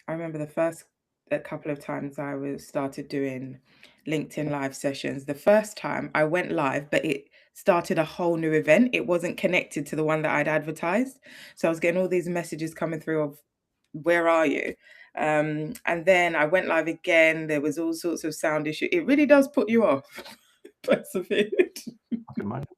I remember the first a couple of times I started doing LinkedIn live sessions. The first time I went live, but it started a whole new event. It wasn't connected to the one that I'd advertised. So I was getting all these messages coming through of where are you? And then I went live again. There was all sorts of sound issue. It really does put you off. Persevere. I can imagine.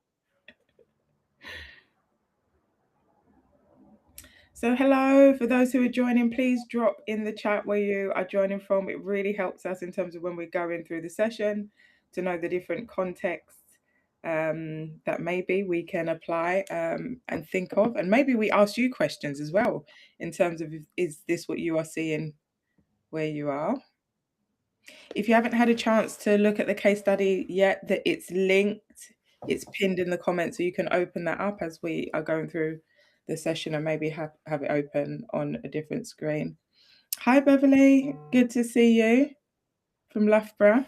So hello, for those who are joining, please drop in the chat where you are joining from. It really helps us in terms of when we're going through the session to know the different contexts that maybe we can apply and think of. And maybe we ask you questions as well in terms of, is this what you are seeing where you are? If you haven't had a chance to look at the case study yet, that it's linked, it's pinned in the comments, so you can open that up as we are going through the session and maybe have it open on a different screen. Hi Beverly, good to see you from Loughborough.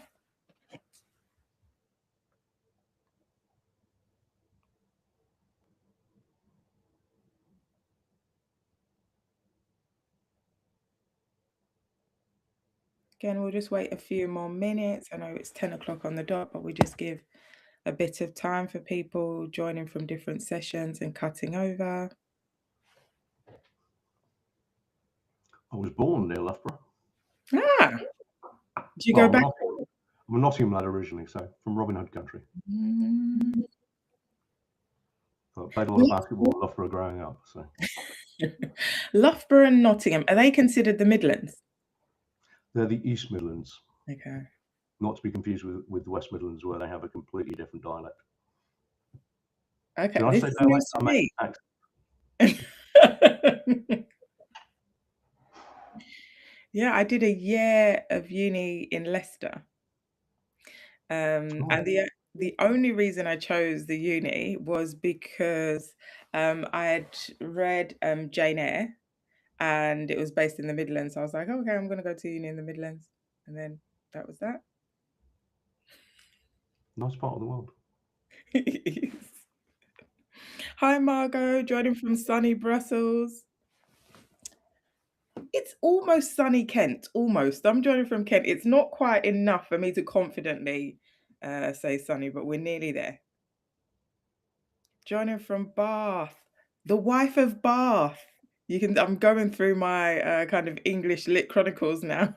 Again, we'll just wait a few more minutes. I know it's 10 o'clock on the dot, but we just give a bit of time for people joining from different sessions and cutting over. I was born near Loughborough. Ah, do you Well, go back? I'm a Nottingham lad originally, so from Robin Hood country. So I played a lot of basketball in Loughborough growing up. So Loughborough and Nottingham, are they considered the Midlands? they're the East Midlands, Okay. not to be confused with the West Midlands, where they have a completely different dialect. Okay, Did I this say is dialect? news to me. Yeah, I did a year of uni in Leicester. And the only reason I chose the uni was because I had read Jane Eyre, and it was based in the Midlands. So I was like, okay, I'm going to go to uni in the Midlands. And then that was that. Nice part of the world. Hi, Margot, joining from sunny Brussels. It's almost sunny Kent, almost. I'm joining from Kent. It's not quite enough for me to confidently say sunny, but we're nearly there. Joining from Bath, the wife of Bath. I'm going through my kind of English lit chronicles now.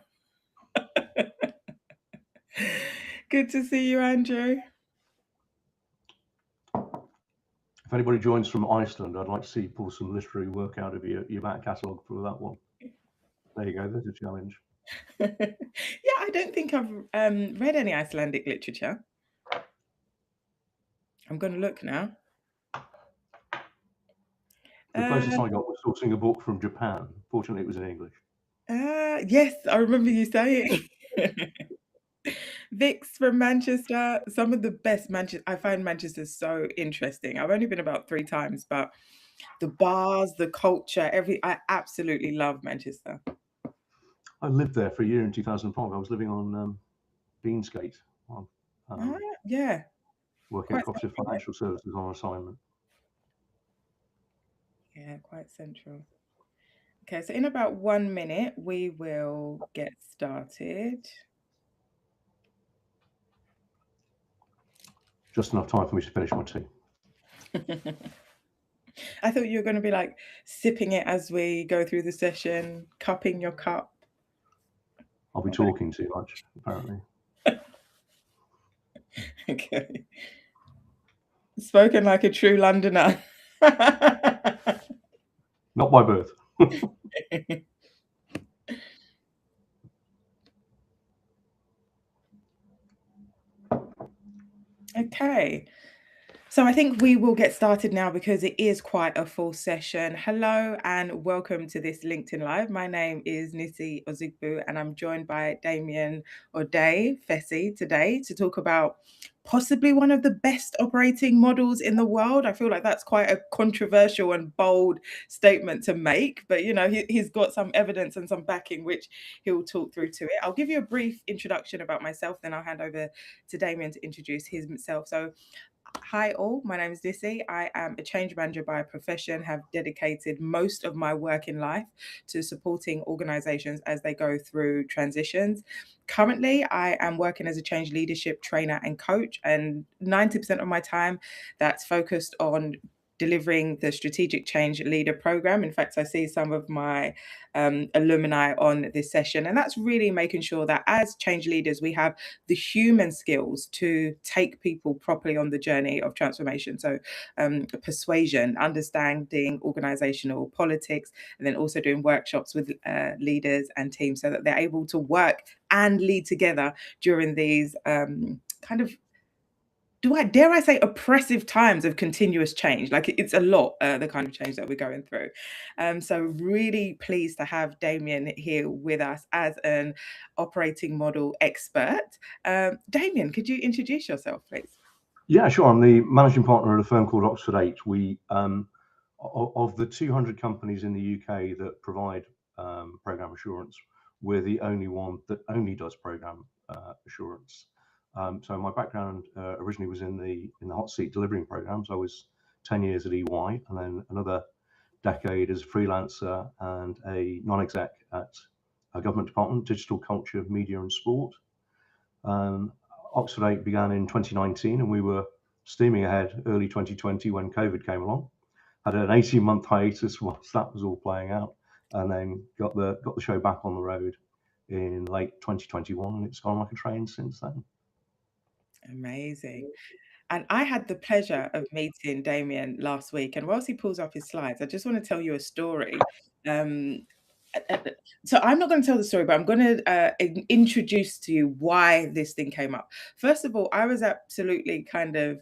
Good to see you, Andrew. If anybody joins from Iceland, I'd like to see you pull some literary work out of your back catalogue for that one. There you go. There's a challenge. Yeah, I don't think I've read any Icelandic literature. I'm going to look now. The closest I got was sourcing a book from Japan. Fortunately, it was in English. Yes, I remember you saying. Vix from Manchester. Some of the best Manchester. I find Manchester so interesting. I've only been about 3 times, but the bars, the culture, I absolutely love Manchester. I lived there for a year in 2005. I was living on Deansgate. Yeah. Working at Cooperative Financial Services on assignment. Yeah, quite central. Okay, so in about 1 minute, we will get started. Just enough time for me to finish my tea. I thought you were going to be like sipping it as we go through the session, cupping your cup. I'll be talking too much, apparently. Okay. Spoken like a true Londoner. Not by birth. Okay. So I think we will get started now because it is quite a full session. Hello and welcome to this LinkedIn Live. My name is Nisi Ozigbo and I'm joined by Damien O'Day Fessy today to talk about possibly one of the best operating models in the world. I feel like that's quite a controversial and bold statement to make, but you know, he's got some evidence and some backing, which he'll talk through to it. I'll give you a brief introduction about myself, then I'll hand over to Damien to introduce himself. So Hi all, my name is Dissy. I am a change manager by profession, have dedicated most of my working life to supporting organizations as they go through transitions. Currently, I am working as a change leadership trainer and coach, and 90% of my time that's focused on delivering the strategic change leader program. In fact, I see some of my alumni on this session, and that's really making sure that as change leaders, we have the human skills to take people properly on the journey of transformation. So, persuasion, understanding organizational politics, and then also doing workshops with leaders and teams so that they're able to work and lead together during these kind of, dare I say, oppressive times of continuous change. Like it's a lot, the kind of change that we're going through. So really pleased to have Damien here with us as an operating model expert. Damien, could you introduce yourself, please? Yeah, sure. I'm the managing partner at a firm called Oxford 8. We, of the 200 companies in the UK that provide program assurance, we're the only one that only does program assurance. So my background originally was in the hot seat delivering programs. I was 10 years at EY, and then another decade as a freelancer and a non-exec at a government department, digital culture, media and sport. Oxford 8 began in 2019, and we were steaming ahead early 2020 when COVID came along. Had an 18-month hiatus whilst that was all playing out, and then got the show back on the road in late 2021, and it's gone like a train since then. Amazing. And I had the pleasure of meeting Damien last week. And whilst he pulls up his slides, I just want to tell you a story. So I'm not going to tell the story, but I'm going to introduce to you why this thing came up. First of all, I was absolutely kind of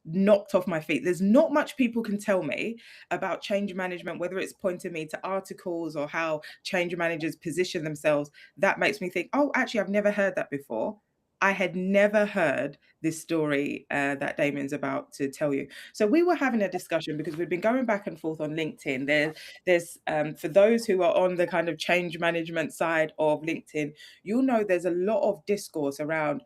knocked off my feet. There's not much people can tell me about change management, whether it's pointing me to articles or how change managers position themselves. That makes me think, oh, actually, I've never heard that before. I had never heard this story that Damien's about to tell you. So we were having a discussion because we've been going back and forth on LinkedIn. There's for those who are on the kind of change management side of LinkedIn, you'll know there's a lot of discourse around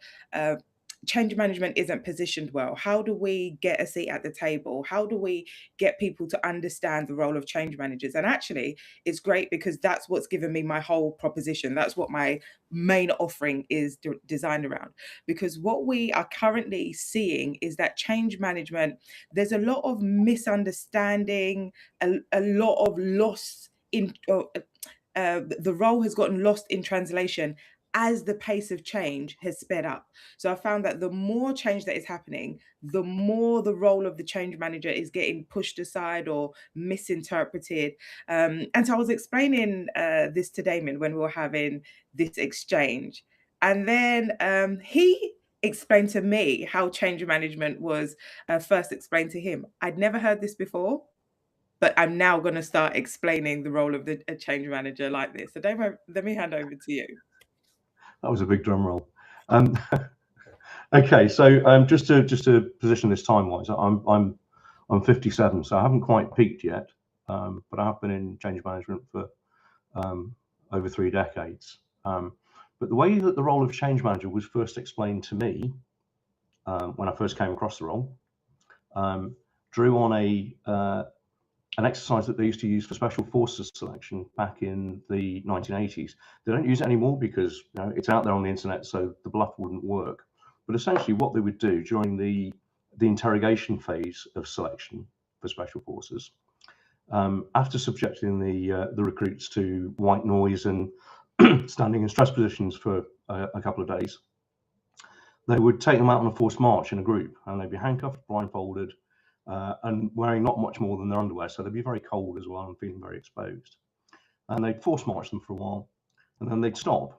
change management isn't positioned well. How do we get a seat at the table? How do we get people to understand the role of change managers? And actually, it's great because that's what's given me my whole proposition. That's what my main offering is designed around. Because what we are currently seeing is that change management, there's a lot of misunderstanding, a lot of loss in the role has gotten lost in translation as the pace of change has sped up. So I found that the more change that is happening, the more the role of the change manager is getting pushed aside or misinterpreted. And so I was explaining this to Damien when we were having this exchange. And then he explained to me how change management was first explained to him. I'd never heard this before, but I'm now going to start explaining the role of a change manager like this. So Damien, let me hand over to you. That was a big drum roll. Okay, so just to position this time-wise, I'm 57, so I haven't quite peaked yet, but I have been in change management for over 3 decades. But the way that the role of change manager was first explained to me when I first came across the role, drew on an exercise that they used to use for special forces selection back in the 1980s. They don't use it anymore because it's out there on the internet, so the bluff wouldn't work. But essentially what they would do during the interrogation phase of selection for special forces, after subjecting the recruits to white noise and standing in stress positions for a couple of days, they would take them out on a forced march in a group, and they'd be handcuffed, blindfolded, and wearing not much more than their underwear, so they'd be very cold as well and feeling very exposed. And they'd force march them for a while, and then they'd stop,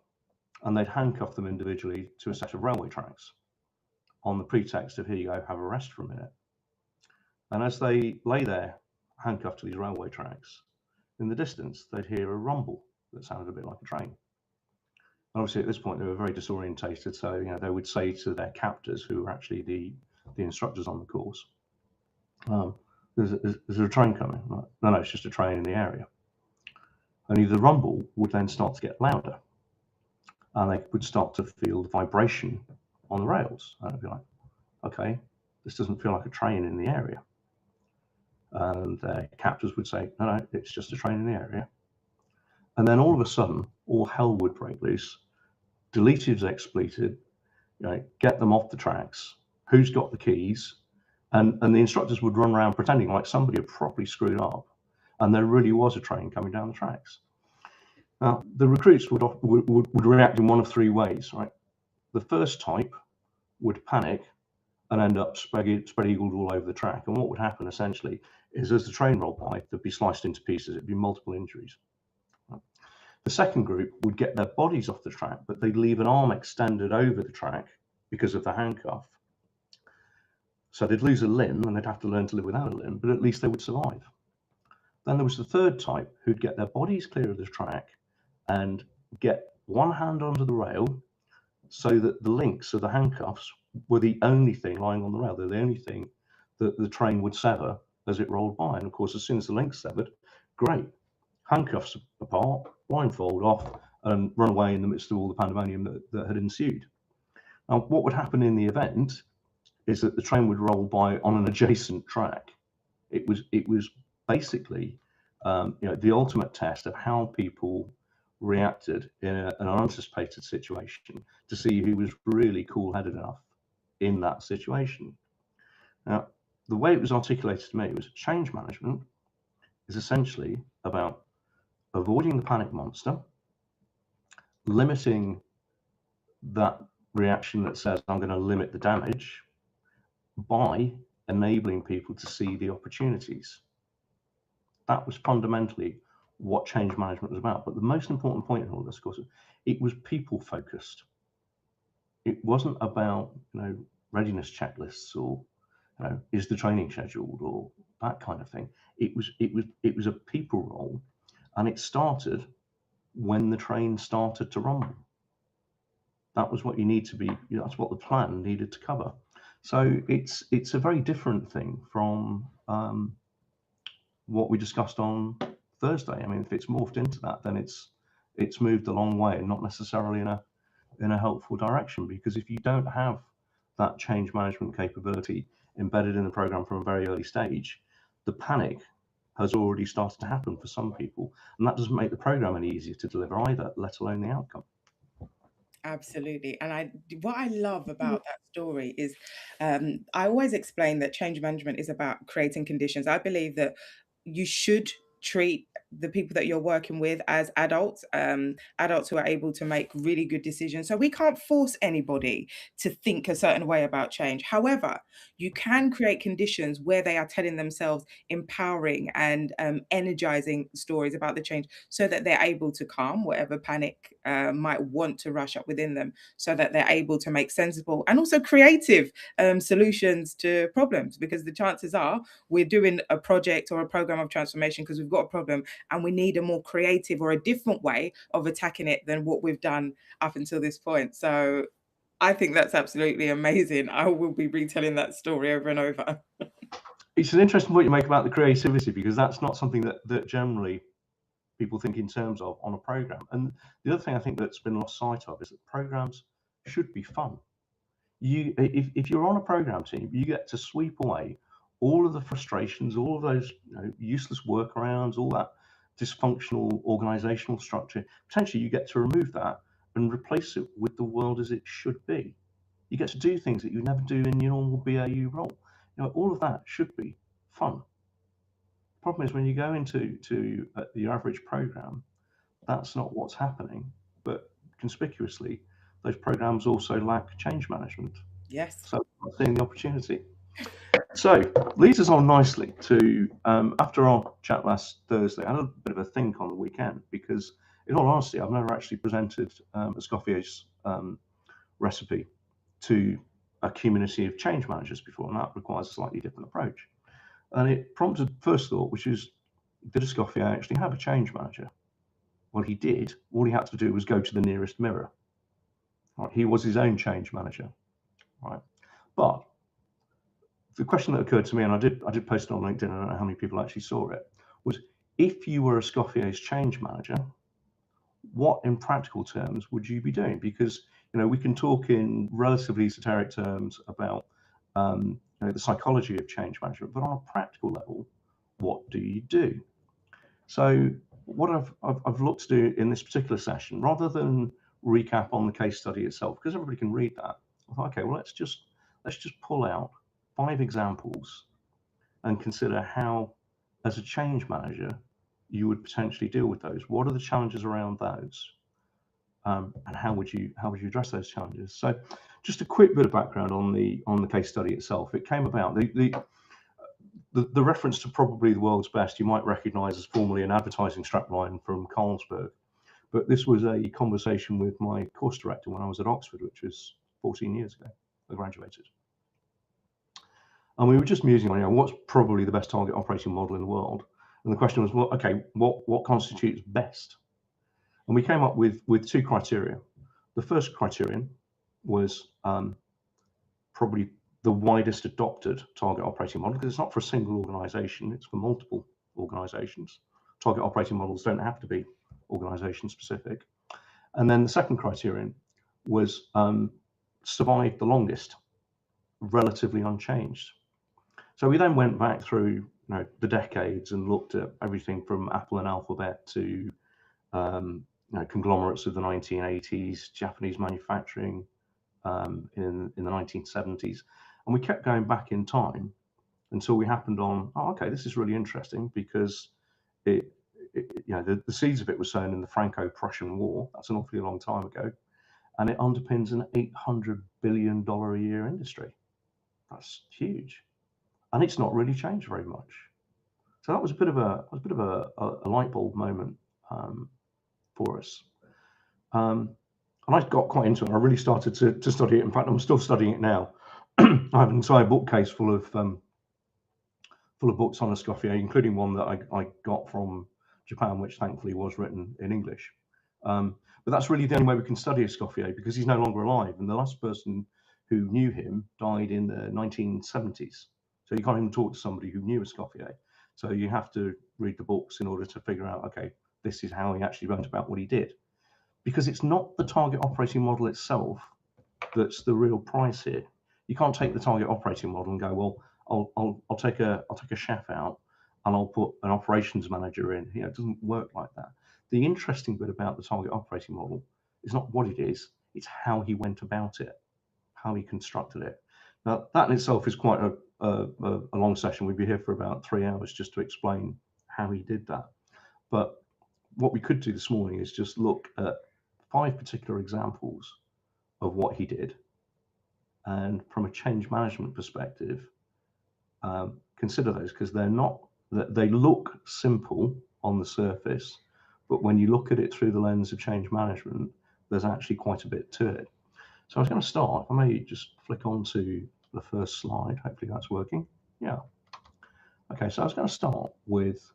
and they'd handcuff them individually to a set of railway tracks on the pretext of, here you go, have a rest for a minute. And as they lay there handcuffed to these railway tracks, in the distance they'd hear a rumble that sounded a bit like a train. And obviously at this point they were very disorientated, so they would say to their captors, who were actually the instructors on the course, there's a train coming. Like, no, it's just a train in the area. Only the rumble would then start to get louder, and they would start to feel the vibration on the rails. And I'd be like, okay, this doesn't feel like a train in the area. And their captors would say, no, it's just a train in the area. And then all of a sudden, all hell would break loose. Deleted's expleted, get them off the tracks. Who's got the keys? And the instructors would run around pretending like somebody had properly screwed up, and there really was a train coming down the tracks. Now, the recruits would react in one of three ways, right? The first type would panic and end up spread eagled all over the track. And what would happen essentially is, as the train rolled by, they'd be sliced into pieces. It'd be multiple injuries. The second group would get their bodies off the track, but they'd leave an arm extended over the track because of the handcuff. So they'd lose a limb and they'd have to learn to live without a limb, but at least they would survive. Then there was the third type who'd get their bodies clear of the track and get one hand onto the rail so that the links of the handcuffs were the only thing lying on the rail. They're the only thing that the train would sever as it rolled by. And of course, as soon as the links severed, great. Handcuffs apart, blindfold off, and run away in the midst of all the pandemonium that had ensued. Now, what would happen in the event is that the train would roll by on an adjacent track. It was basically the ultimate test of how people reacted in an unanticipated situation to see who was really cool-headed enough in that situation. Now, the way it was articulated to me was change management is essentially about avoiding the panic monster, limiting that reaction that says, I'm going to limit the damage by enabling people to see the opportunities. That was fundamentally what change management was about. But the most important point in all this, of course, it was people focused. It wasn't about, readiness checklists or, is the training scheduled or that kind of thing. It was a people role, and it started when the train started to rumble. That was what you need to be. That's what the plan needed to cover. So it's a very different thing from what we discussed on Thursday. I mean, if it's morphed into that, then it's moved a long way, and not necessarily in a helpful direction. Because if you don't have that change management capability embedded in the program from a very early stage, the panic has already started to happen for some people, and that doesn't make the program any easier to deliver either, let alone the outcome. Absolutely. And what I love about that story is I always explain that change management is about creating conditions. I believe that you should treat the people that you're working with as adults who are able to make really good decisions. So we can't force anybody to think a certain way about change. However, you can create conditions where they are telling themselves empowering and energizing stories about the change, so that they're able to calm whatever panic might want to rush up within them, so that they're able to make sensible and also creative solutions to problems. Because the chances are we're doing a project or a program of transformation because we've got a problem, and we need a more creative or a different way of attacking it than what we've done up until this point. So I think that's absolutely amazing. I will be retelling that story over and over. It's an interesting point you make about the creativity, because that's not something that generally people think in terms of on a program. And the other thing I think that's been lost sight of is that programs should be fun. If you're on a program team, you get to sweep away all of the frustrations, all of those useless workarounds, all that dysfunctional organizational structure. Potentially you get to remove that and replace it with the world as it should be. You get to do things that you never do in your normal BAU role. All of that should be fun. The problem is when you go into your average program, that's not what's happening. But conspicuously, those programs also lack change management. Yes. So I'm seeing the opportunity. So leads us on nicely to, after our chat last Thursday, I had a bit of a think on the weekend, because in all honesty, I've never actually presented Escoffier's recipe to a community of change managers before, and that requires a slightly different approach. And it prompted first thought, which is, did Escoffier actually have a change manager? Well, he did. All he had to do was go to the nearest mirror. Right? He was his own change manager. Right? But the question that occurred to me, and I did post it on LinkedIn, I don't know how many people actually saw it, was, if you were Escoffier's change manager, what in practical terms would you be doing? Because we can talk in relatively esoteric terms about the psychology of change management, but on a practical level, what do you do? So what I've looked to do in this particular session, rather than recap on the case study itself, because everybody can read that, I thought, okay, well, let's just pull out 5 examples and consider how, as a change manager, you would potentially deal with those. What are the challenges around those? And how would you address those challenges? So just a quick bit of background on the case study itself. It came about, the reference to probably the world's best you might recognize as formerly an advertising strapline from Carlsberg, but this was a conversation with my course director when I was at Oxford, which was 14 years ago. I graduated, and we were just musing on, what's probably the best target operating model in the world, and the question was, well, okay, what constitutes best? And we came up with 2 criteria. The first criterion was probably the widest adopted target operating model, because it's not for a single organization, it's for multiple organizations. Target operating models don't have to be organization specific. And then the second criterion was survived the longest, relatively unchanged. So we then went back through the decades and looked at everything from Apple and Alphabet to conglomerates of the 1980s, Japanese manufacturing in the 1970s. And we kept going back in time until we happened on, oh, okay, this is really interesting, because the seeds of it were sown in the Franco-Prussian War. That's an awfully long time ago. And it underpins an $800 billion a year industry. That's huge. And it's not really changed very much. So that was a bit of a light bulb moment for us. And I got quite into it. I really started to study it. In fact, I'm still studying it now. I have an entire bookcase full of books on Escoffier, including one that I got from Japan, which thankfully was written in English. But that's really the only way we can study Escoffier, because he's no longer alive, and the last person who knew him died in the 1970s. So you can't even talk to somebody who knew Escoffier. So you have to read the books in order to figure out, okay, this is how he actually wrote about what he did. Because it's not the target operating model itself that's the real price here. You can't take the target operating model and go, well, I'll take a chef out and I'll put an operations manager in. It doesn't work like that. The interesting bit about the target operating model is not what it is, it's how he went about it, how he constructed it. Now, that in itself is quite a long session. We'd be here for about 3 hours just to explain how he did that. But what we could do this morning is just look at 5 particular examples of what he did, and from a change management perspective, consider those, because they look simple on the surface, but when you look at it through the lens of change management, there's actually quite a bit to it. So I was going to start. I may just flick on to the first slide. Hopefully that's working. Yeah. Okay, so I was going to start with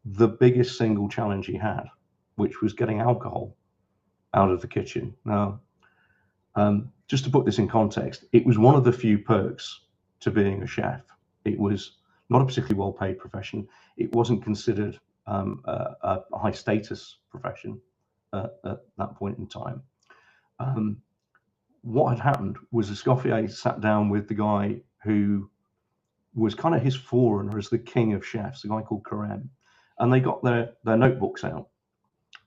the biggest single challenge he had, which was getting alcohol out of the kitchen. Now, just to put this in context, it was one of the few perks to being a chef. It was not a particularly well-paid profession. It wasn't considered a high status profession at that point in time. What had happened was Escoffier sat down with the guy who was kind of his forerunner as the king of chefs, a guy called Carême, and they got their notebooks out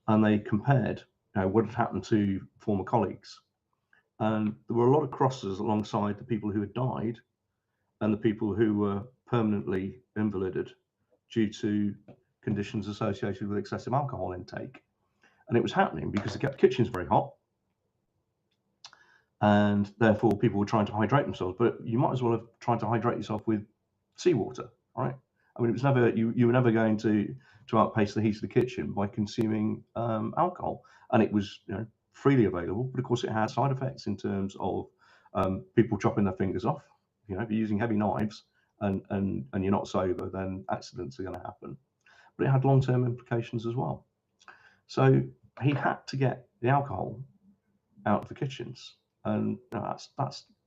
and they compared what had happened to former colleagues. And there were a lot of crosses alongside the people who had died and the people who were permanently invalided due to conditions associated with excessive alcohol intake. And it was happening because the kitchen's very hot, and therefore people were trying to hydrate themselves. But you might as well have tried to hydrate yourself with seawater, right? I mean, it was never, you were never going to outpace the heat of the kitchen by consuming alcohol. And it was freely available, but of course it had side effects in terms of people chopping their fingers off. If you're using heavy knives and you're not sober, then accidents are going to happen. But it had long-term implications as well. So he had to get the alcohol out of the kitchens, and that's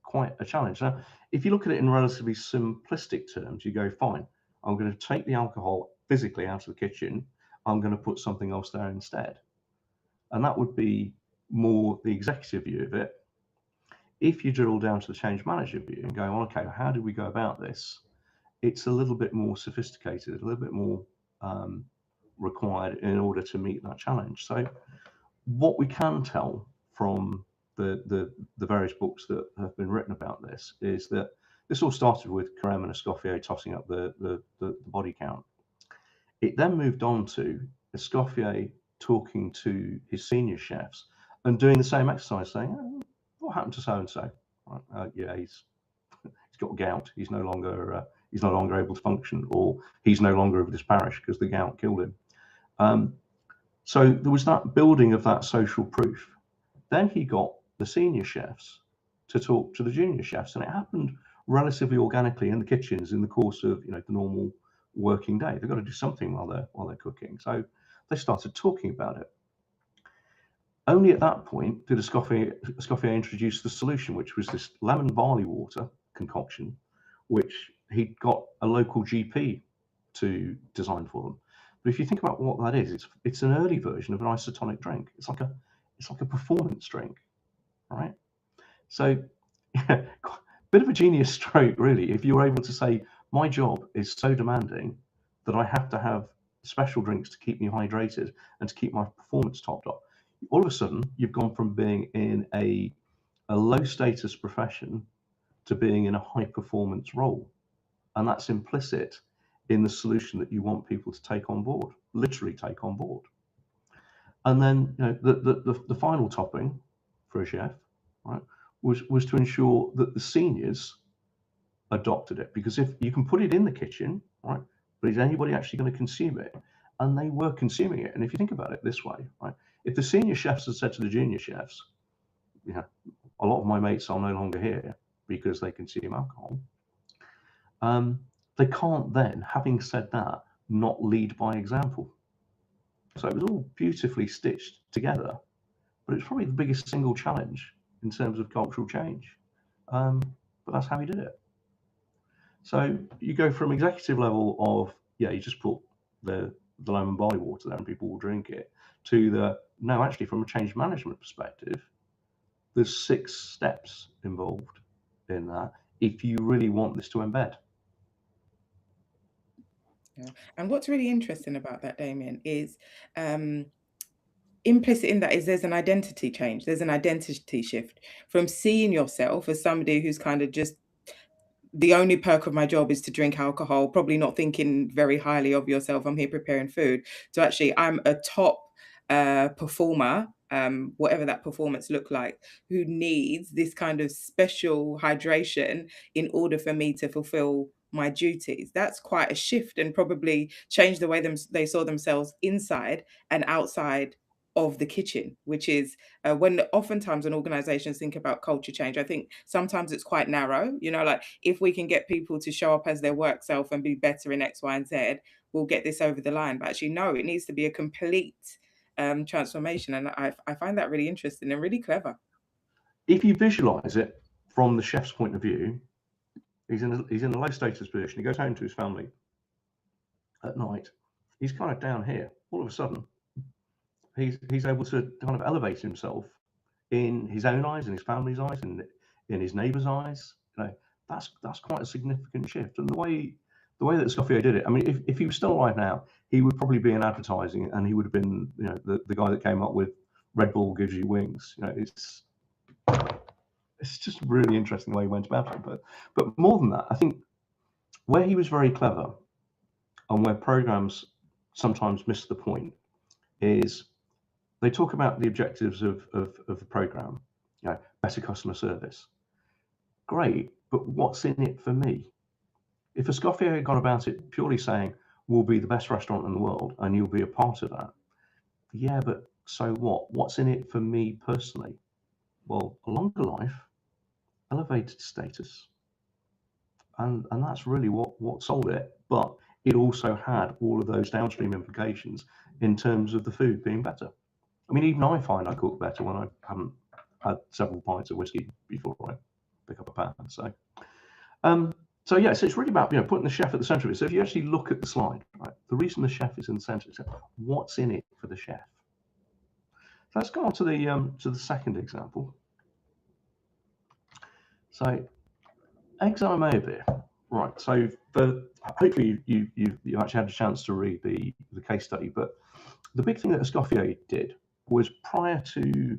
quite a challenge. Now, if you look at it in relatively simplistic terms, you go, fine, I'm going to take the alcohol physically out of the kitchen, I'm going to put something else there instead. And that would be more the executive view of it. If you drill down to the change manager view and go, okay, how do we go about this? It's a little bit more sophisticated, a little bit more required in order to meet that challenge. So what we can tell from the various books that have been written about this is that this all started with Carême and Escoffier tossing up the body count. It then moved on to Escoffier talking to his senior chefs and doing the same exercise, saying, oh, what happened to so-and-so? Yeah, he's got gout. He's no longer able to function, or he's no longer of this parish because the gout killed him. So there was that building of that social proof. Then he got the senior chefs to talk to the junior chefs, and it happened relatively organically in the kitchens in the course of the normal working day. They've got to do something while they're cooking, so they started talking about it. Only at that point did Escoffier introduce the solution, which was this lemon barley water concoction, which he'd got a local GP to design for them. But if you think about what that is, it's an early version of an isotonic drink. It's like a performance drink, right? So, yeah, bit of a genius stroke, really. If you're able to say, my job is so demanding that I have to have special drinks to keep me hydrated and to keep my performance topped up. All of a sudden, you've gone from being in a low status profession to being in a high performance role. And that's implicit in the solution that you want people to take on board, literally take on board. And then the final topping for a chef, right, was to ensure that the seniors adopted it, because if you can put it in the kitchen, right, but is anybody actually going to consume it? And they were consuming it. And if you think about it this way, right, if the senior chefs had said to the junior chefs, a lot of my mates are no longer here because they consume alcohol, they can't then, having said that, not lead by example. So it was all beautifully stitched together, but it's probably the biggest single challenge in terms of cultural change. But that's how he did it. So you go from executive level of, you just put the lemon barley water there and people will drink it, to no, actually from a change management perspective, there's 6 steps involved in that if you really want this to embed. Yeah. And what's really interesting about that, Damien, is implicit in that is there's an identity change. There's an identity shift from seeing yourself as somebody who's kind of just, the only perk of my job is to drink alcohol, probably not thinking very highly of yourself. I'm here preparing food. So actually, I'm a top performer, whatever that performance look like, who needs this kind of special hydration in order for me to fulfill my duties. That's quite a shift, and probably change the way they saw themselves inside and outside of the kitchen, which is when oftentimes when organizations think about culture change, I think sometimes it's quite narrow, like if we can get people to show up as their work self and be better in X, Y, and Z, we'll get this over the line. But actually, no, it needs to be a complete transformation. And I find that really interesting and really clever. If you visualize it from the chef's point of view, he's in a low status position. He goes home to his family at night. He's kind of down here. All of a sudden, he's able to kind of elevate himself in his own eyes, in his family's eyes, and in his neighbours' eyes. That's quite a significant shift. And the way that Escoffier did it, I mean, if he was still alive now, he would probably be in advertising, and he would have been, the guy that came up with Red Bull gives you wings. It's just really interesting the way he went about it. But more than that, I think where he was very clever, and where programs sometimes miss the point, is they talk about the objectives of the program, better customer service. Great, but what's in it for me? If Escoffier had gone about it purely saying, we'll be the best restaurant in the world and you'll be a part of that, yeah, but so what? What's in it for me personally? Well, a longer life, elevated status, and that's really what sold it. But it also had all of those downstream implications in terms of the food being better. I mean, even I find I cook better when I haven't had several pints of whiskey before I pick up a pan. So yeah, so it's really about putting the chef at the centre of it. So if you actually look at the slide, right, the reason the chef is in the centre is what's in it for the chef. So let's go on to the second example. So eggs a la Meyerbeer. Right. So hopefully you actually had a chance to read the case study. But the big thing that Escoffier did was, prior to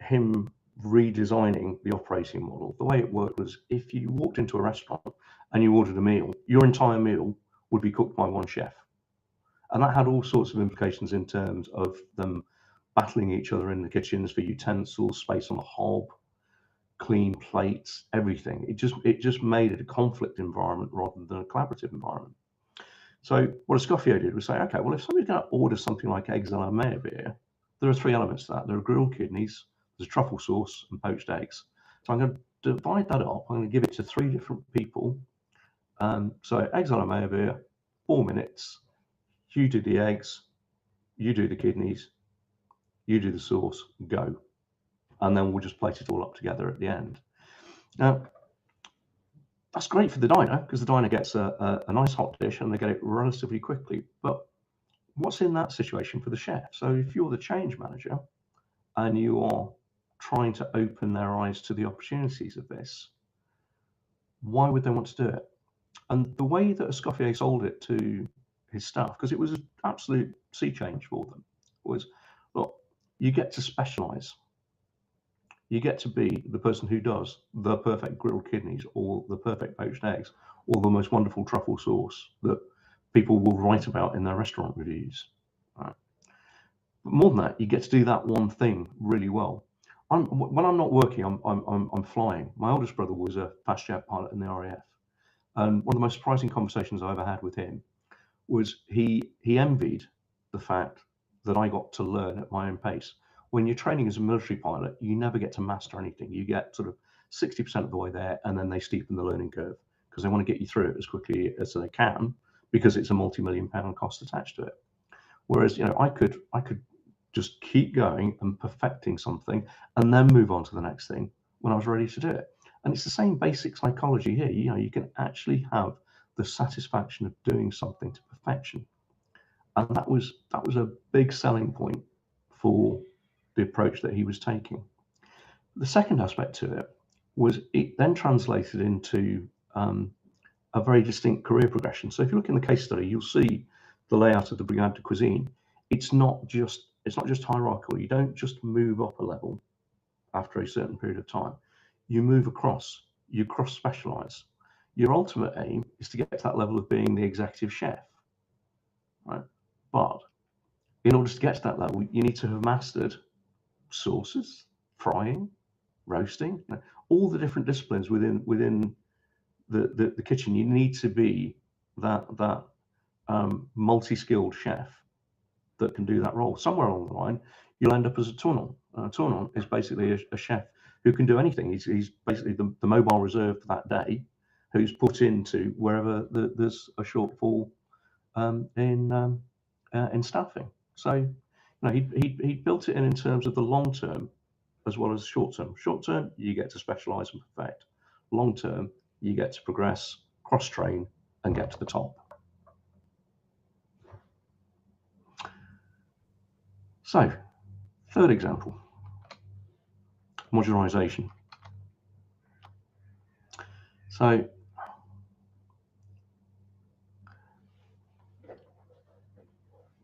him redesigning the operating model, the way it worked was, if you walked into a restaurant and you ordered a meal, your entire meal would be cooked by one chef. And that had all sorts of implications in terms of them battling each other in the kitchens for utensils, space on the hob, clean plates, everything. It just made it a conflict environment rather than a collaborative environment. So what Escoffier did was say, okay, well, if somebody's going to order something like eggs a la Meyerbeer, there are three elements to that. There are grilled kidneys, there's truffle sauce, and poached eggs. So I'm going to divide that up. I'm going to give it to three different people. So eggs a la Meyerbeer, 4 minutes. You do the eggs, you do the kidneys, you do the sauce, go. And then we'll just plate it all up together at the end. Now, that's great for the diner, because the diner gets a nice hot dish and they get it relatively quickly. But what's in that situation for the chef? So if you're the change manager and you are trying to open their eyes to the opportunities of this, why would they want to do it? And the way that Escoffier sold it to his staff, because it was an absolute sea change for them, was, look, you get to specialize. You get to be the person who does the perfect grilled kidneys, or the perfect poached eggs, or the most wonderful truffle sauce that people will write about in their restaurant reviews. Right? But more than that, you get to do that one thing really well. When I'm not working, I'm flying. My oldest brother was a fast jet pilot in the RAF, and one of the most surprising conversations I ever had with him was he envied the fact that I got to learn at my own pace. When you're training as a military pilot, you never get to master anything. You get sort of 60% of the way there, and then they steepen the learning curve, because they want to get you through it as quickly as they can, because it's a multi-million-pound cost attached to it. Whereas, I could just keep going and perfecting something and then move on to the next thing when I was ready to do it. And it's the same basic psychology here. You can actually have the satisfaction of doing something to perfection. And that was a big selling point for the approach that he was taking. The second aspect to it was, it then translated into a very distinct career progression. So if you look in the case study, you'll see the layout of the Brigade de Cuisine. It's not just hierarchical. You don't just move up a level after a certain period of time. You move across. You cross-specialize. Your ultimate aim is to get to that level of being the executive chef, right? But in order to get to that level, you need to have mastered sauces, frying, roasting, all the different disciplines within the kitchen. You need to be that multi-skilled chef that can do that role. Somewhere along the line, you'll end up as a tournant. A tournant is basically a chef who can do anything. He's basically the mobile reserve for that day, who's put into wherever there's a shortfall in staffing. So he built it in terms of the long term as well as short term. Short term, you get to specialize and perfect. Long term, you get to progress, cross train, and get to the top. So, third example, modularization. So,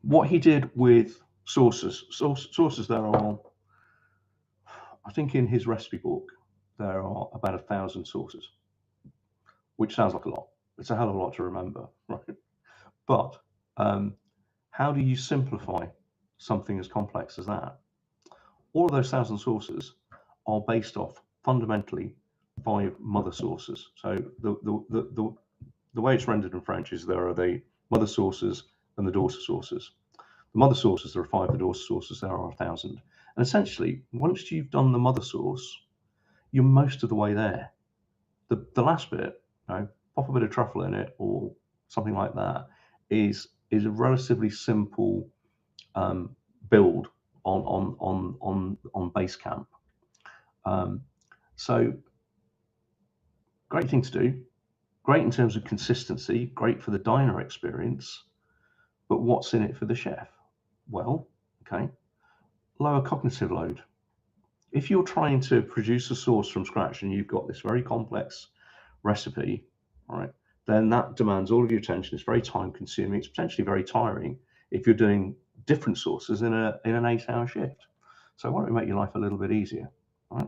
what he did with sauces, there are, I think in his recipe book, there are about 1,000 sauces, which sounds like a lot. It's a hell of a lot to remember, right? But how do you simplify something as complex as that? All of those 1,000 sauces are based off fundamentally 5 mother sauces. So the way it's rendered in French is, there are the mother sauces and the daughter sauces. The mother sauces, there are 5. The daughter sauces, there are 1,000. And essentially, once you've done the mother sauce, you're most of the way there. The last bit, pop a bit of truffle in it or something like that, is a relatively simple build on base camp. So great thing to do, great in terms of consistency, great for the diner experience, but what's in it for the chef? Well, okay, lower cognitive load. If you're trying to produce a sauce from scratch and you've got this very complex recipe, right, then that demands all of your attention. It's very time consuming. It's potentially very tiring if you're doing different sauces in an 8-hour shift. So why don't we make your life a little bit easier, right?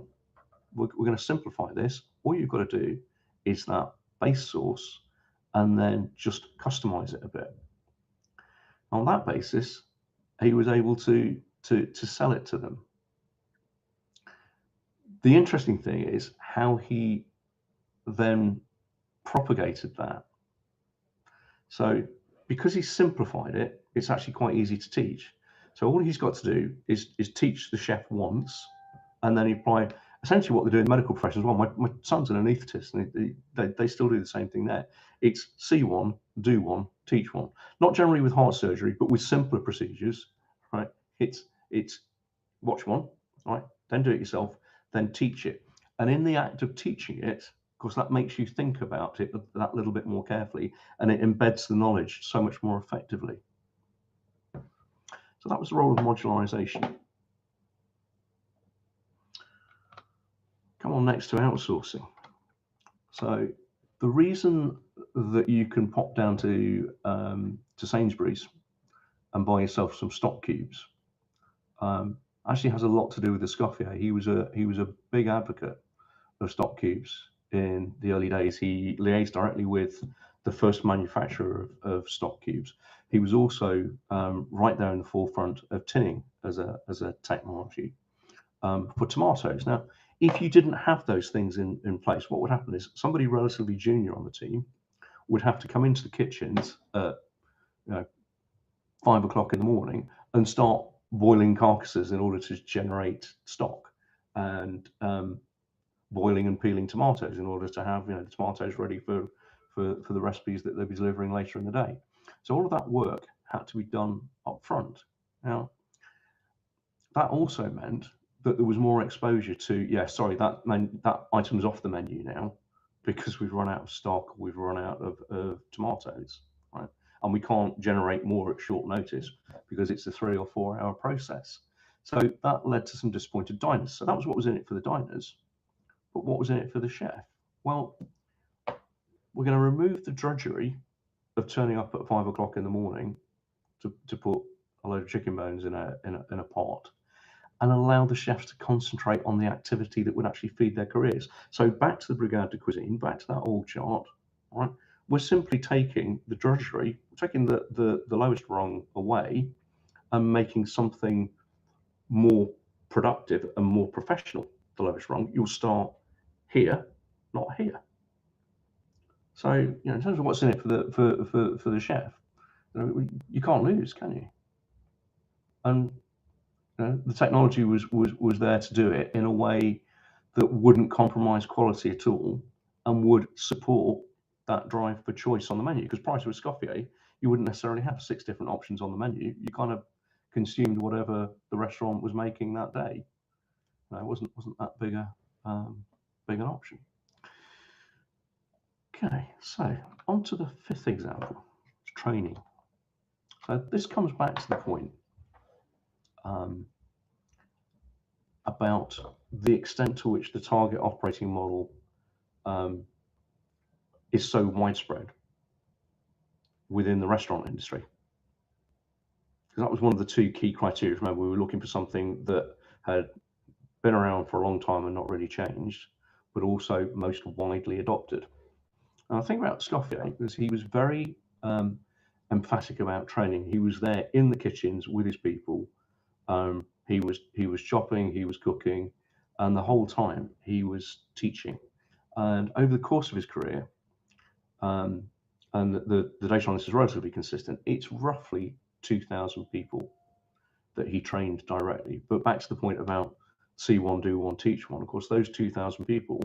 We're going to simplify this. All you've got to do is that base sauce and then just customize it a bit. On that basis, he was able to sell it to them. The interesting thing is how he then propagated that. So because he simplified it, it's actually quite easy to teach. So all he's got to do is teach the chef once, and then he apply essentially what they do in the medical profession as well. My son's an anaesthetist, and they still do the same thing there. It's see one, do one, teach one. Not generally with heart surgery, but with simpler procedures, right? It's watch one, right? Then do it yourself, then teach it. And in the act of teaching it, of course, that makes you think about it that little bit more carefully, and it embeds the knowledge so much more effectively. So that was the role of modularization. Come on next to outsourcing. So the reason that you can pop down to Sainsbury's and buy yourself some stock cubes actually has a lot to do with Escoffier. He was a big advocate of stock cubes in the early days. He liaised directly with the first manufacturer of stock cubes. He was also right there in the forefront of tinning as a technology for tomatoes. Now, if you didn't have those things in place, what would happen is somebody relatively junior on the team would have to come into the kitchens at 5 o'clock in the morning and start boiling carcasses in order to generate stock, and boiling and peeling tomatoes in order to have the tomatoes ready for the recipes that they'll be delivering later in the day. So all of that work had to be done up front. Now, that also meant that there was more exposure to, that item's off the menu now because we've run out of stock, we've run out of tomatoes, right? And we can't generate more at short notice because it's a 3 or 4 hour process. So that led to some disappointed diners. So that was what was in it for the diners. But what was in it for the chef? Well, we're going to remove the drudgery of turning up at 5 o'clock in the morning to put a load of chicken bones in a pot, and allow the chefs to concentrate on the activity that would actually feed their careers. So back to the Brigade de Cuisine, back to that old chart, right? We're simply taking the drudgery, taking the lowest rung away, and making something more productive and more professional. The lowest rung, you'll start here, not here. So in terms of what's in it for the chef, you can't lose, can you? And the technology was there to do it in a way that wouldn't compromise quality at all, and would support that drive for choice on the menu. Because prior to Escoffier, you wouldn't necessarily have 6 different options on the menu. You kind of consumed whatever the restaurant was making that day. It wasn't that big an option. Okay, so on to the 5th example, training. So this comes back to the point about the extent to which the target operating model is so widespread within the restaurant industry. Because that was one of the 2 key criteria. Remember, we were looking for something that had been around for a long time and not really changed, but also most widely adopted. And I think about Escoffier because he was very emphatic about training. He was there in the kitchens with his people. He was chopping, he was cooking, and the whole time he was teaching. And over the course of his career, and the data on this is relatively consistent, it's roughly 2,000 people that he trained directly. But back to the point about see one, do one, teach one. Of course, those 2,000 people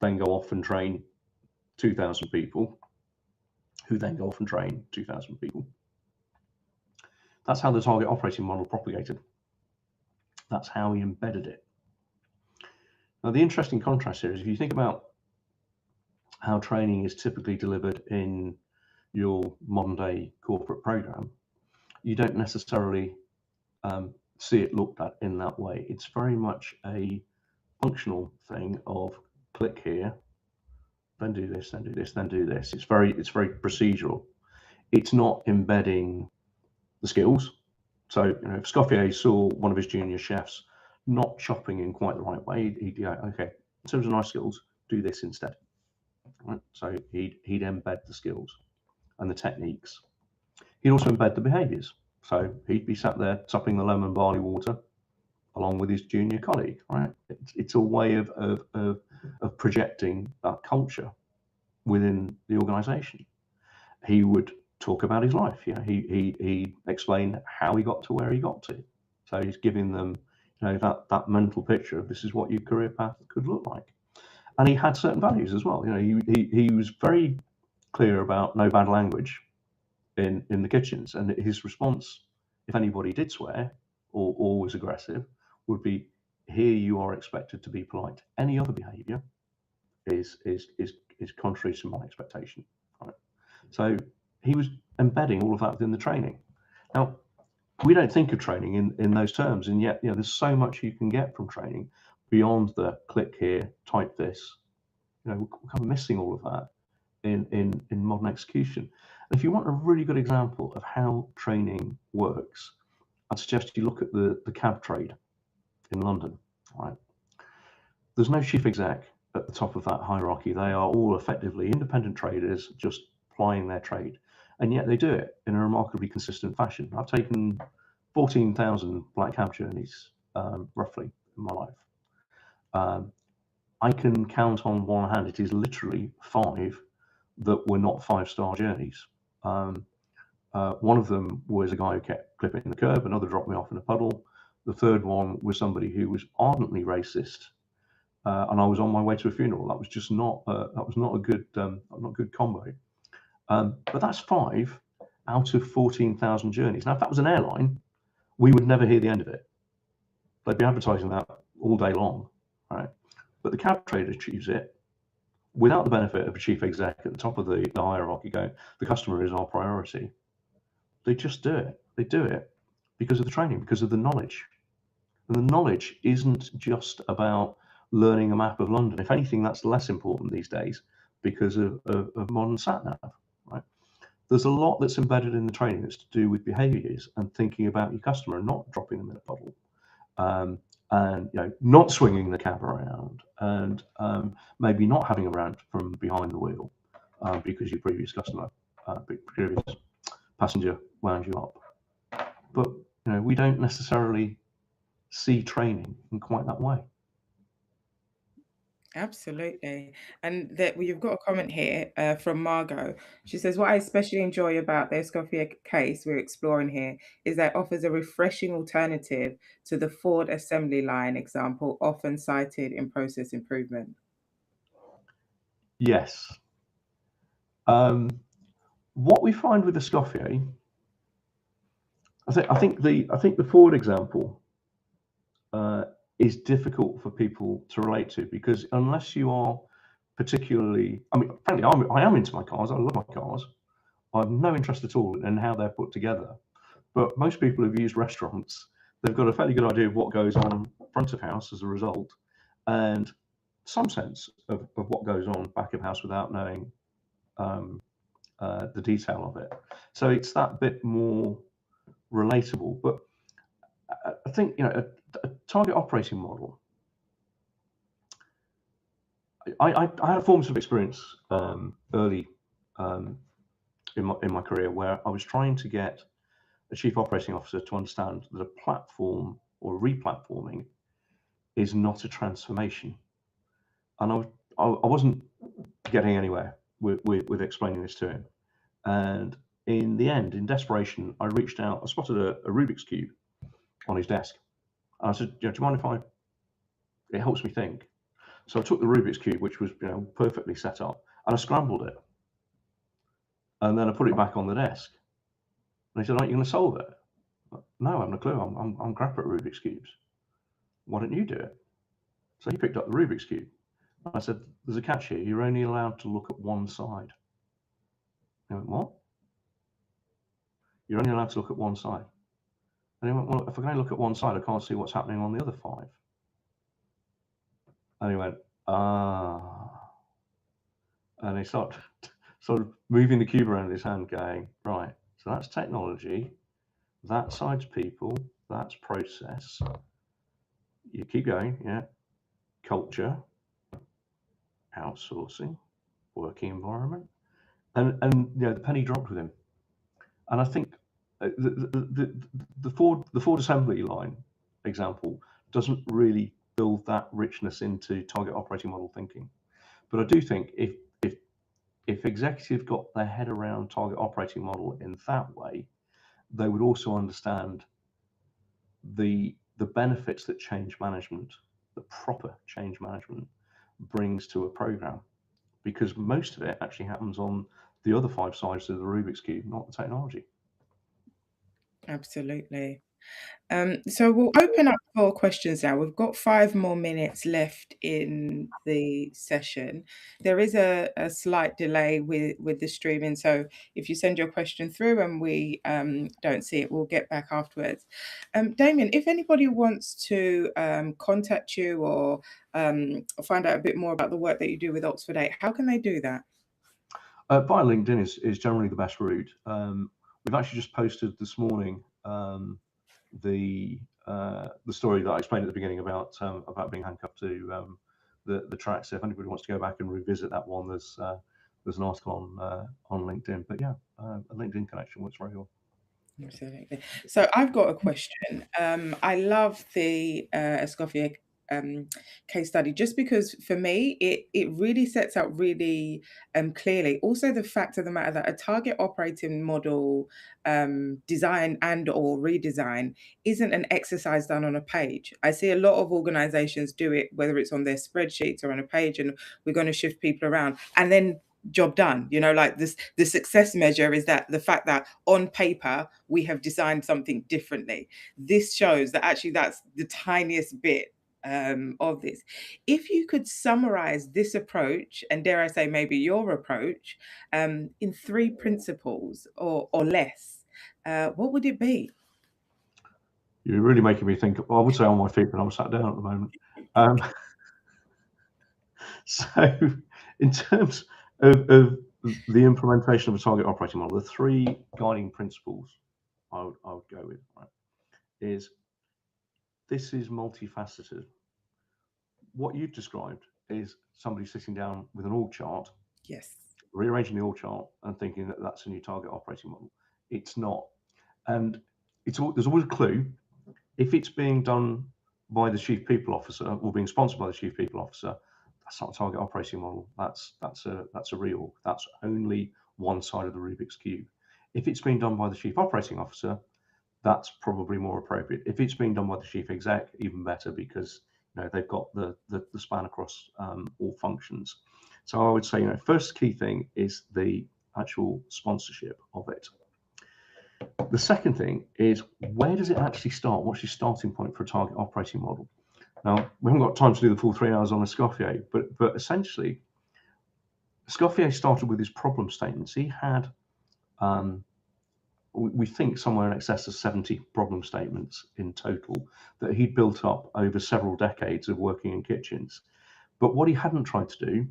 then go off and train 2,000 people, who then go off and train 2,000 people. That's how the target operating model propagated. That's how he embedded it. Now, the interesting contrast here is if you think about how training is typically delivered in your modern day corporate program, you don't necessarily see it looked at in that way. It's very much a functional thing of click here, then do this, then do this, then do this. It's very procedural. It's not embedding the skills. So, you know, if Escoffier saw one of his junior chefs not chopping in quite the right way, he'd go, okay, in terms of knife skills, do this instead. Right? So he'd embed the skills and the techniques. He'd also embed the behaviours. So he'd be sat there topping the lemon barley water along with his junior colleague. Right? It's a way of projecting that culture within the organisation. He would talk about his life. You know, he explained how he got to where he got to. So he's giving them, you know, that mental picture of this is what your career path could look like. And he had certain values as well. You know, he was very clear about no bad language in the kitchens, and his response, if anybody did swear or was aggressive, would be, here you are expected to be polite. Any other behaviour is contrary to my expectation. Right? So he was embedding all of that within the training. Now, we don't think of training in those terms, and yet, you know, there's so much you can get from training beyond the click here, type this. You know, we're kind of missing all of that in modern execution. And if you want a really good example of how training works, I'd suggest you look at the cab trade in London. Right? There's no chief exec at the top of that hierarchy. They are all effectively independent traders just plying their trade, and yet they do it in a remarkably consistent fashion. I've taken 14,000 black cab journeys roughly in my life. I can count on one hand, it is literally 5 that were not 5-star journeys. One of them was a guy who kept clipping the curb, another dropped me off in a puddle. The third one was somebody who was ardently racist, and I was on my way to a funeral. That was just not a good combo. But that's 5 out of 14,000 journeys. Now, if that was an airline, we would never hear the end of it. They'd be advertising that all day long, right? But the cab trade achieves it without the benefit of a chief exec at the top of the hierarchy going, the customer is our priority. They just do it. They do it because of the training, because of the knowledge. And the knowledge isn't just about learning a map of London. If anything, that's less important these days because of modern sat-nav, right? There's a lot that's embedded in the training that's to do with behaviours and thinking about your customer and not dropping them in a puddle. And, you know, not swinging the cab around, and maybe not having a rant from behind the wheel because your previous passenger wound you up. But, you know, we don't necessarily see training in quite that way. Absolutely. And that you've got a comment here from Margot. She says, what I especially enjoy about the Escoffier case we're exploring here is that it offers a refreshing alternative to the Ford assembly line example often cited in process improvement. Yes. What we find with Escoffier, I think the Ford example is difficult for people to relate to, because unless you are particularly, I mean, frankly, I am into my cars. I love my cars. I have no interest at all in how they're put together. But most people who've used restaurants, they've got a fairly good idea of what goes on front of house as a result, and some sense of what goes on back of house without knowing the detail of it. So it's that bit more relatable. But I think, you know, a target operating model. I had a formative experience early in my career where I was trying to get a chief operating officer to understand that a platform or replatforming is not a transformation, and I wasn't getting anywhere with explaining this to him. And in the end, in desperation, I reached out. I spotted a Rubik's Cube on his desk. And I said, do you mind if it helps me think. So I took the Rubik's Cube, which was, you know, perfectly set up, and I scrambled it. And then I put it back on the desk. And he said, aren't you going to solve it? No, I haven't a clue. I'm crap at Rubik's Cubes. Why don't you do it? So he picked up the Rubik's Cube. I said, there's a catch here. You're only allowed to look at one side. He went, what? You're only allowed to look at one side. And he went, well, if I can only look at one side, I can't see what's happening on the other 5. And he went, and he started sort of moving the cube around in his hand, going, right, so that's technology, that side's people, that's process. You keep going, yeah. Culture, outsourcing, working environment, and the penny dropped with him. And I think the Ford assembly line example doesn't really build that richness into target operating model thinking. But I do think if executives got their head around target operating model in that way, they would also understand the benefits that change management, the proper change management, brings to a program, because most of it actually happens on the other 5 sides of the Rubik's Cube, not the technology. Absolutely. So we'll open up for questions now. We've got 5 more minutes left in the session. There is a slight delay with the streaming, so if you send your question through and we don't see it, we'll get back afterwards. Damien, if anybody wants to contact you or find out a bit more about the work that you do with Oxford 8, how can they do that? Via LinkedIn is generally the best route. We've actually just posted this morning the story that I explained at the beginning about being handcuffed to the tracks. So if anybody wants to go back and revisit that one, there's an article on LinkedIn. But yeah, a LinkedIn connection works very well. Absolutely. So I've got a question. I love the Escoffier case study, just because for me it really sets out really clearly also the fact of the matter that a target operating model design and or redesign isn't an exercise done on a page. I see a lot of organizations do it, whether it's on their spreadsheets or on a page, and we're going to shift people around and then job done. Like this, the success measure is that the fact that on paper we have designed something differently. This shows that actually that's the tiniest bit of this. If you could summarize this approach, and dare I say maybe your approach, in 3 principles or less, what would it be? You're really making me think. Well, I would say on my feet, but I'm sat down at the moment. So in terms of the implementation of a target operating model, the 3 guiding principles I would go with, right, is this is multifaceted. What you've described is somebody sitting down with an org chart, Yes, rearranging the org chart and thinking that that's a new target operating model. It's not. And there's always a clue. If it's being done by the chief people officer or being sponsored by the chief people officer, that's not a target operating model. That's a reorg. That's only one side of the Rubik's Cube. If it's being done by the chief operating officer, that's probably more appropriate. If it's being done by the chief exec, even better, because they've got the span across all functions. So I would say, first key thing is the actual sponsorship of it. The second thing is, where does it actually start? What's your starting point for a target operating model? Now, we haven't got time to do the full 3 hours on Escoffier, but essentially, Escoffier started with his problem statements. He had, we think, somewhere in excess of 70 problem statements in total that he'd built up over several decades of working in kitchens. But what he hadn't tried to do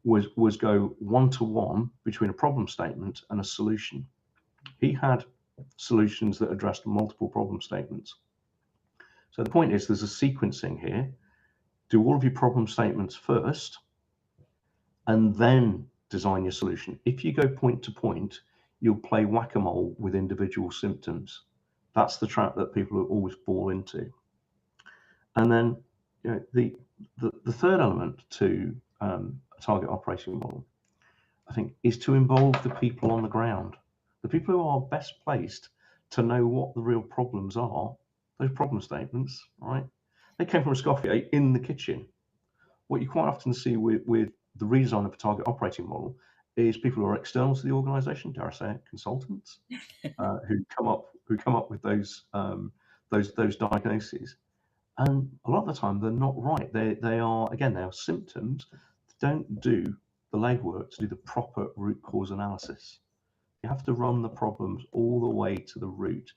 was go one-to-one between a problem statement and a solution. He had solutions that addressed multiple problem statements. So the point is, there's a sequencing here. Do all of your problem statements first, and then design your solution. If you go point to point, you'll play whack-a-mole with individual symptoms. That's the trap that people always fall into. And then the third element to a target operating model, I think, is to involve the people on the ground, the people who are best placed to know what the real problems are. Those problem statements, right? They came from Escoffier in the kitchen. What you quite often see with the redesign of a target operating model is people who are external to the organisation, dare I say it, consultants, who come up with those diagnoses. And a lot of the time they're not right. They are symptoms. Don't do the legwork to do the proper root cause analysis. You have to run the problems all the way to the root.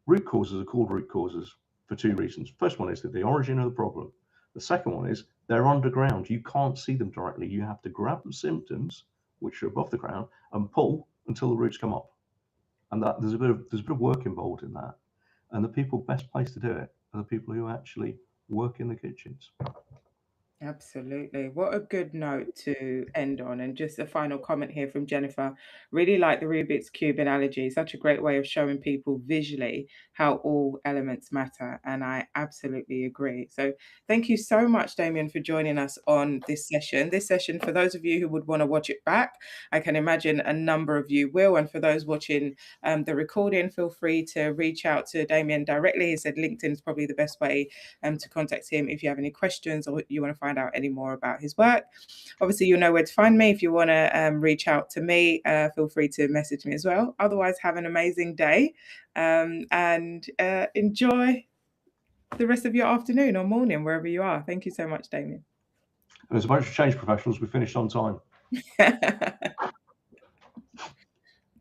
Root causes are called root causes for 2 reasons. First one is that the origin of the problem. The second one is They're underground. You can't see them directly. You have to grab the symptoms, which are above the ground, and pull until the roots come up. And that there's a bit of work involved in that. And the people best placed to do it are the people who actually work in the kitchens. Absolutely. What a good note to end on. And just a final comment here from Jennifer. Really like the Rubik's Cube analogy. Such a great way of showing people visually how all elements matter. And I absolutely agree. So thank you so much, Damien, for joining us on this session. This session, for those of you who would want to watch it back, I can imagine a number of you will. And for those watching the recording, feel free to reach out to Damien directly. He said LinkedIn is probably the best way to contact him if you have any questions or you want to find out any more about his work. Obviously, you know where to find me. If you want to reach out to me, feel free to message me as well. Otherwise, have an amazing day and enjoy the rest of your afternoon or morning, wherever you are. Thank you so much, Damien. And as a bunch of change professionals, we finished on time.